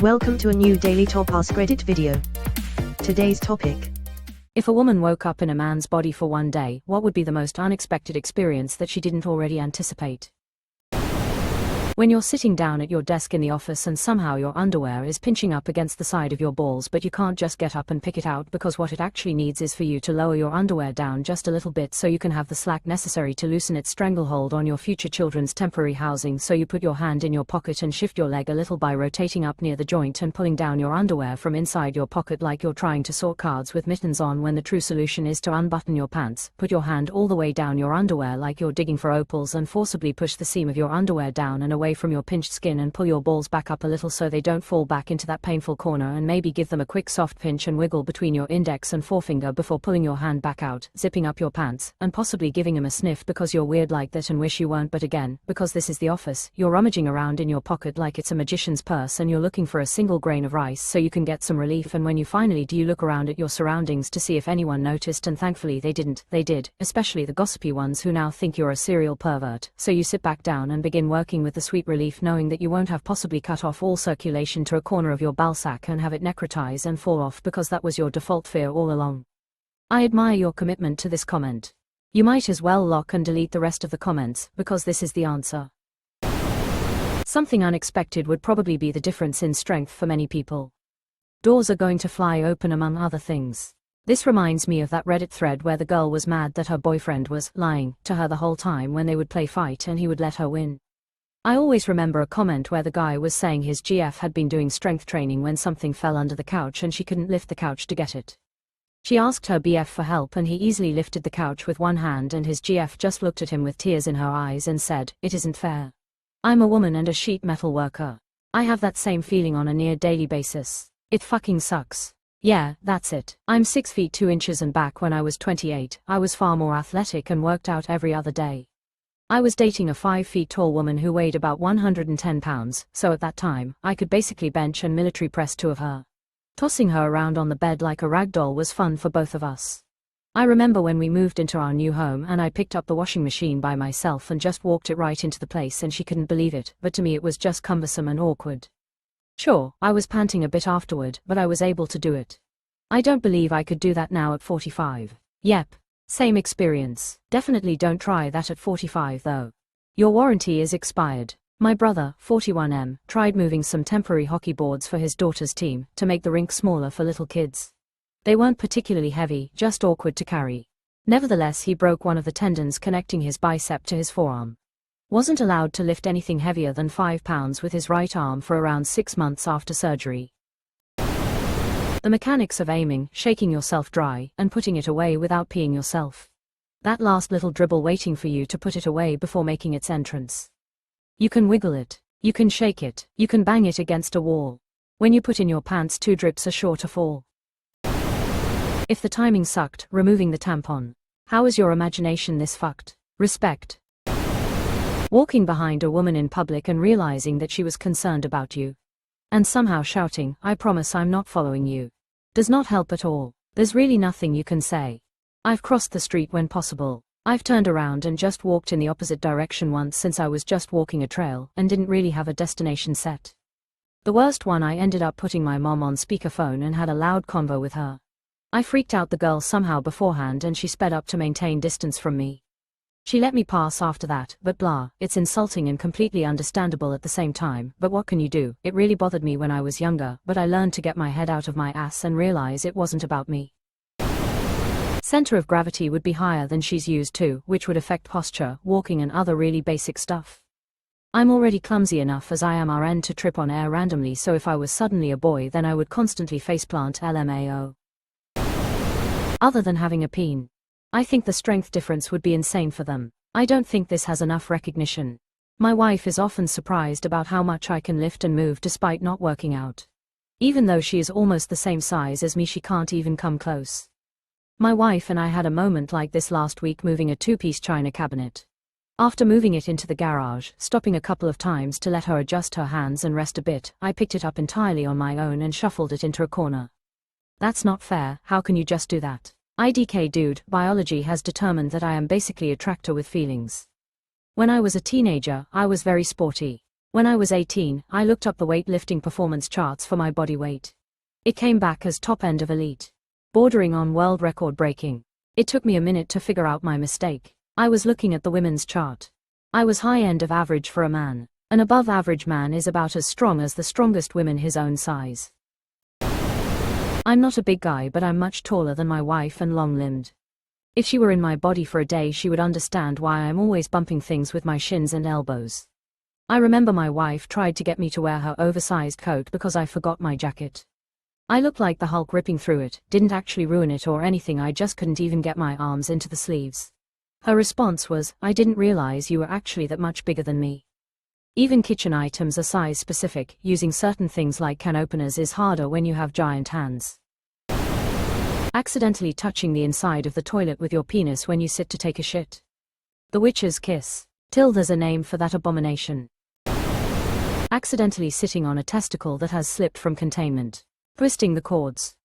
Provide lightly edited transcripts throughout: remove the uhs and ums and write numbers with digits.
Welcome to a new Daily Top Askreddit video. Today's topic. If a woman woke up in a man's body for one day, what would be the most unexpected experience that she didn't already anticipate? When you're sitting down at your desk in the office and somehow your underwear is pinching up against the side of your balls, but you can't just get up and pick it out because what it actually needs is for you to lower your underwear down just a little bit so you can have the slack necessary to loosen its stranglehold on your future children's temporary housing. So you put your hand in your pocket and shift your leg a little by rotating up near the joint and pulling down your underwear from inside your pocket like you're trying to sort cards with mittens on, when the true solution is to unbutton your pants, put your hand all the way down your underwear like you're digging for opals, and forcibly push the seam of your underwear down and away from your pinched skin and pull your balls back up a little so they don't fall back into that painful corner, and maybe give them a quick soft pinch and wiggle between your index and forefinger before pulling your hand back out, zipping up your pants, and possibly giving them a sniff because you're weird like that and wish you weren't. But again, because this is the office, you're rummaging around in your pocket like it's a magician's purse and you're looking for a single grain of rice so you can get some relief. And when you finally do, you look around at your surroundings to see if anyone noticed, and thankfully they didn't. They did, especially the gossipy ones who now think you're a serial pervert. So you sit back down and begin working with the sweet relief knowing that you won't have possibly cut off all circulation to a corner of your ballsack and have it necrotize and fall off, because that was your default fear all along. I admire your commitment to this comment. You might as well lock and delete the rest of the comments, because this is the answer. Something unexpected would probably be the difference in strength for many people. Doors are going to fly open, among other things. This reminds me of that Reddit thread where the girl was mad that her boyfriend was lying to her the whole time when they would play fight and he would let her win. I always remember a comment where the guy was saying his GF had been doing strength training when something fell under the couch and she couldn't lift the couch to get it. She asked her BF for help and he easily lifted the couch with one hand, and his GF just looked at him with tears in her eyes and said, "It isn't fair. I'm a woman and a sheet metal worker. I have that same feeling on a near daily basis. It fucking sucks." Yeah, that's it. I'm 6 feet 2 inches and back when I was 28, I was far more athletic and worked out every other day. I was dating a 5 feet tall woman who weighed about 110 pounds, so at that time, I could basically bench and military press 2 of her. Tossing her around on the bed like a rag doll was fun for both of us. I remember when we moved into our new home and I picked up the washing machine by myself and just walked it right into the place, and she couldn't believe it, but to me it was just cumbersome and awkward. Sure, I was panting a bit afterward, but I was able to do it. I don't believe I could do that now at 45. Yep. Same experience. Definitely don't try that at 45 though. Your warranty is expired. My brother, 41M, tried moving some temporary hockey boards for his daughter's team to make the rink smaller for little kids. They weren't particularly heavy, just awkward to carry. Nevertheless, he broke one of the tendons connecting his bicep to his forearm. Wasn't allowed to lift anything heavier than 5 pounds with his right arm for around 6 months after surgery. The mechanics of aiming, shaking yourself dry, and putting it away without peeing yourself. That last little dribble waiting for you to put it away before making its entrance. You can wiggle it. You can shake it. You can bang it against a wall. When you put in your pants, 2 drips are sure to fall. If the timing sucked, removing the tampon. How is your imagination this fucked? Respect. Walking behind a woman in public and realizing that she was concerned about you. And somehow shouting, "I promise I'm not following you." Does not help at all. There's really nothing you can say. I've crossed the street when possible. I've turned around and just walked in the opposite direction once since I was just walking a trail and didn't really have a destination set. The worst one, I ended up putting my mom on speakerphone and had a loud convo with her. I freaked out the girl somehow beforehand and she sped up to maintain distance from me. She let me pass after that, but blah, it's insulting and completely understandable at the same time, but what can you do? It really bothered me when I was younger, but I learned to get my head out of my ass and realize it wasn't about me. Center of gravity would be higher than she's used to, which would affect posture, walking and other really basic stuff. I'm already clumsy enough as I am RN to trip on air randomly, so if I was suddenly a boy then I would constantly faceplant LMAO. Other than having a peen. I think the strength difference would be insane for them. I don't think this has enough recognition. My wife is often surprised about how much I can lift and move despite not working out. Even though she is almost the same size as me, she can't even come close. My wife and I had a moment like this last week moving a 2-piece china cabinet. After moving it into the garage, stopping a couple of times to let her adjust her hands and rest a bit, I picked it up entirely on my own and shuffled it into a corner. That's not fair. How can you just do that? IDK dude, biology has determined that I am basically a tractor with feelings. When I was a teenager, I was very sporty. When I was 18, I looked up the weightlifting performance charts for my body weight. It came back as top end of elite, bordering on world record breaking. It took me a minute to figure out my mistake. I was looking at the women's chart. I was high end of average for a man. An above average man is about as strong as the strongest women his own size. I'm not a big guy, but I'm much taller than my wife and long-limbed. If she were in my body for a day, she would understand why I'm always bumping things with my shins and elbows. I remember my wife tried to get me to wear her oversized coat because I forgot my jacket. I looked like the Hulk ripping through it, didn't actually ruin it or anything, I just couldn't even get my arms into the sleeves. Her response was, "I didn't realize you were actually that much bigger than me." Even kitchen items are size specific, using certain things like can openers is harder when you have giant hands. Accidentally touching the inside of the toilet with your penis when you sit to take a shit. The witch's kiss. Till there's a name for that abomination. Accidentally sitting on a testicle that has slipped from containment. Twisting the cords.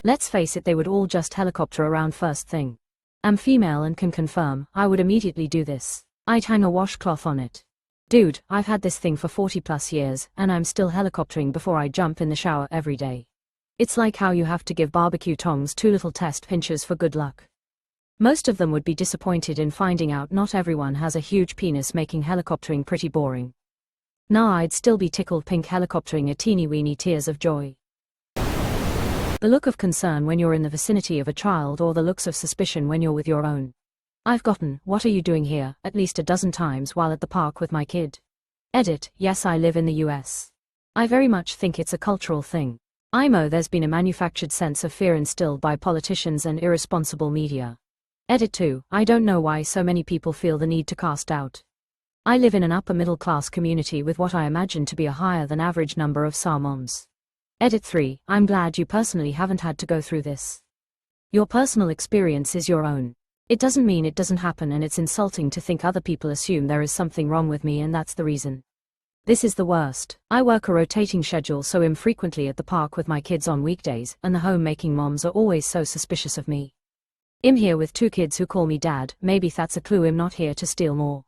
Let's face it, they would all just helicopter around first thing. I'm female and can confirm, I would immediately do this. I'd hang a washcloth on it. Dude, I've had this thing for 40 plus years, and I'm still helicoptering before I jump in the shower every day. It's like how you have to give barbecue tongs 2 little test pinches for good luck. Most of them would be disappointed in finding out not everyone has a huge penis, making helicoptering pretty boring. Nah, I'd still be tickled pink helicoptering a teeny weeny tears of joy. The look of concern when you're in the vicinity of a child, or the looks of suspicion when you're with your own. I've gotten, "What are you doing here?" at least a dozen times while at the park with my kid. Edit, yes, I live in the US. I very much think it's a cultural thing. There's been a manufactured sense of fear instilled by politicians and irresponsible media. Edit 2, I don't know why so many people feel the need to cast doubt. I live in an upper middle class community with what I imagine to be a higher than average number of SAR moms. Edit 3, I'm glad you personally haven't had to go through this. Your personal experience is your own. It doesn't mean it doesn't happen, and it's insulting to think other people assume there is something wrong with me and that's the reason. This is the worst. I work a rotating schedule, so I'm frequently at the park with my kids on weekdays, and the homemaking moms are always so suspicious of me. I'm here with 2 kids who call me dad, maybe that's a clue I'm not here to steal more.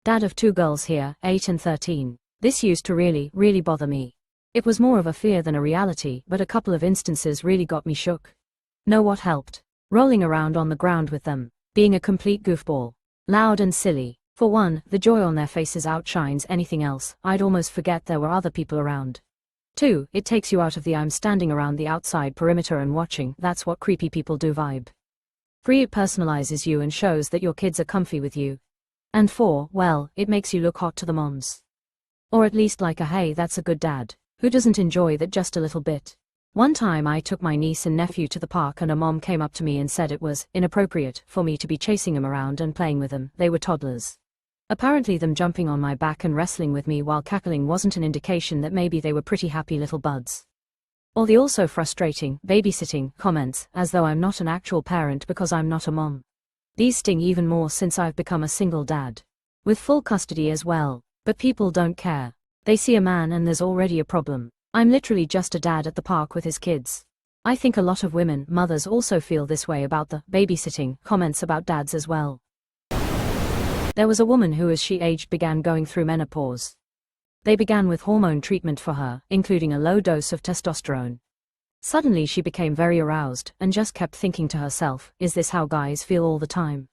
Dad of 2 girls here, 8 and 13. This used to really bother me. It was more of a fear than a reality, but a couple of instances really got me shook. Know what helped? Rolling around on the ground with them. Being a complete goofball. Loud and silly. For one, the joy on their faces outshines anything else. I'd almost forget there were other people around. 2, it takes you out of the "I'm standing around the outside perimeter and watching, that's what creepy people do" vibe. 3, it personalizes you and shows that your kids are comfy with you. And 4, well, it makes you look hot to the moms. Or at least like a "hey, that's a good dad." Who doesn't enjoy that just a little bit? One time I took my niece and nephew to the park and a mom came up to me and said it was inappropriate for me to be chasing them around and playing with them. They were toddlers. Apparently them jumping on my back and wrestling with me while cackling wasn't an indication that maybe they were pretty happy little buds. Or the also frustrating babysitting comments, as though I'm not an actual parent because I'm not a mom. These sting even more since I've become a single dad. With full custody as well. But people don't care. They see a man and there's already a problem. I'm literally just a dad at the park with his kids. I think a lot of women, mothers also feel this way about the babysitting comments about dads as well. There was a woman who as she aged began going through menopause. They began with hormone treatment for her, including a low dose of testosterone. Suddenly she became very aroused, and just kept thinking to herself, is this how guys feel all the time?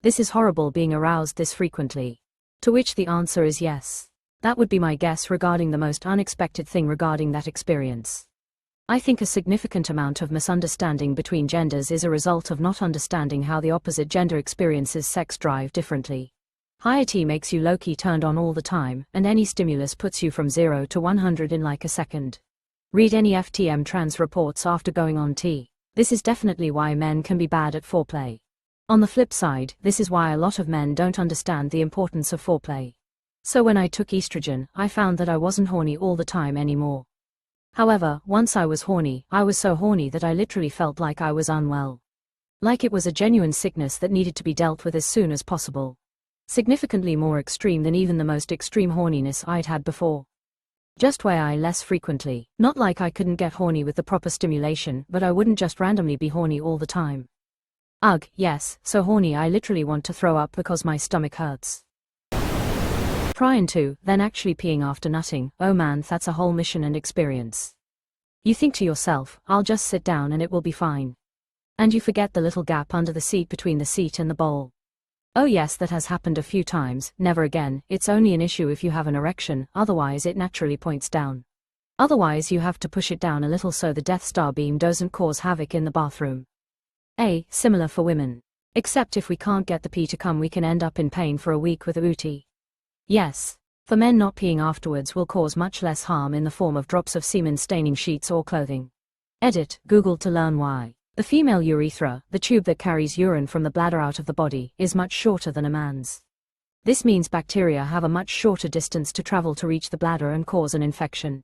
This is horrible, being aroused this frequently. To which the answer is yes. That would be my guess regarding the most unexpected thing regarding that experience. I think a significant amount of misunderstanding between genders is a result of not understanding how the opposite gender experiences sex drive differently. Higher T makes you low-key turned on all the time, and any stimulus puts you from 0 to 100 in like a second. Read any FTM trans reports after going on T. This is definitely why men can be bad at foreplay. On the flip side, this is why a lot of men don't understand the importance of foreplay. So when I took estrogen, I found that I wasn't horny all the time anymore. However, once I was horny, I was so horny that I literally felt like I was unwell. Like it was a genuine sickness that needed to be dealt with as soon as possible. Significantly more extreme than even the most extreme horniness I'd had before. Just way less frequently. Not like I couldn't get horny with the proper stimulation, but I wouldn't just randomly be horny all the time. Ugh, yes, so horny I literally want to throw up because my stomach hurts. Trying to, then actually peeing after nutting, oh man, that's a whole mission and experience. You think to yourself, I'll just sit down and it will be fine. And you forget the little gap under the seat between the seat and the bowl. Oh yes, that has happened a few times, never again. It's only an issue if you have an erection, otherwise it naturally points down. Otherwise you have to push it down a little so the Death Star beam doesn't cause havoc in the bathroom. Similar for women. Except if we can't get the pee to come, we can end up in pain for a week with a booty. Yes. For men, not peeing afterwards will cause much less harm in the form of drops of semen staining sheets or clothing. Edit, Google to learn why. The female urethra, the tube that carries urine from the bladder out of the body, is much shorter than a man's. This means bacteria have a much shorter distance to travel to reach the bladder and cause an infection.